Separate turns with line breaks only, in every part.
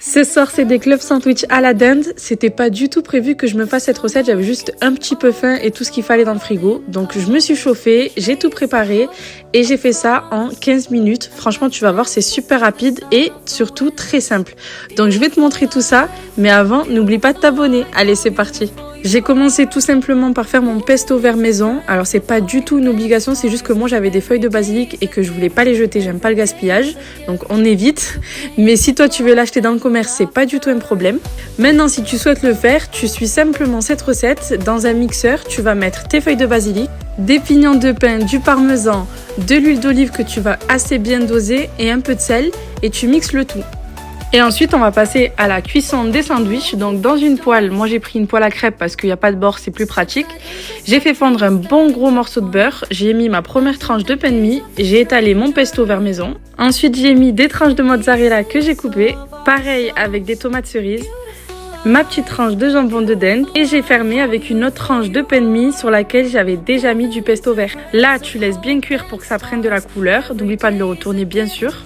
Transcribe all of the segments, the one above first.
Ce soir, c'est des clubs sandwich à la dinde. C'était pas du tout prévu que je me fasse cette recette. J'avais juste un petit peu faim et tout ce qu'il fallait dans le frigo. Donc, je me suis chauffée, j'ai tout préparé et j'ai fait ça en 15 minutes. Franchement, tu vas voir, c'est super rapide et surtout très simple. Donc, je vais te montrer tout ça. Mais avant, n'oublie pas de t'abonner. Allez, c'est parti. J'ai commencé tout simplement par faire mon pesto vert maison. Alors c'est pas du tout une obligation, c'est juste que moi j'avais des feuilles de basilic et que je voulais pas les jeter, j'aime pas le gaspillage. Donc on évite. Mais si toi tu veux l'acheter dans le commerce, c'est pas du tout un problème. Maintenant si tu souhaites le faire, tu suis simplement cette recette. Dans un mixeur, tu vas mettre tes feuilles de basilic, des pignons de pain, du parmesan, de l'huile d'olive que tu vas assez bien doser et un peu de sel et tu mixes le tout. Et ensuite, on va passer à la cuisson des sandwichs. Donc, dans une poêle, moi j'ai pris une poêle à crêpes parce qu'il n'y a pas de bord, c'est plus pratique. J'ai fait fondre un bon gros morceau de beurre. J'ai mis ma première tranche de pain de mie. J'ai étalé mon pesto vert maison. Ensuite, j'ai mis des tranches de mozzarella que j'ai coupées. Pareil avec des tomates cerises. Ma petite tranche de jambon de dinde. Et j'ai fermé avec une autre tranche de pain de mie sur laquelle j'avais déjà mis du pesto vert. Là, tu laisses bien cuire pour que ça prenne de la couleur. N'oublie pas de le retourner bien sûr.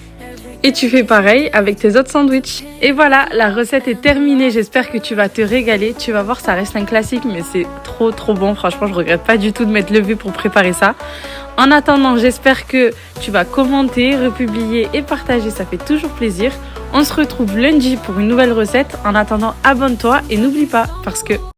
Et tu fais pareil avec tes autres sandwichs. Et voilà, la recette est terminée. J'espère que tu vas te régaler. Tu vas voir, ça reste un classique, mais c'est trop bon. Franchement, je regrette pas du tout de m'être levée pour préparer ça. En attendant, j'espère que tu vas commenter, republier et partager. Ça fait toujours plaisir. On se retrouve lundi pour une nouvelle recette. En attendant, abonne-toi et n'oublie pas, parce que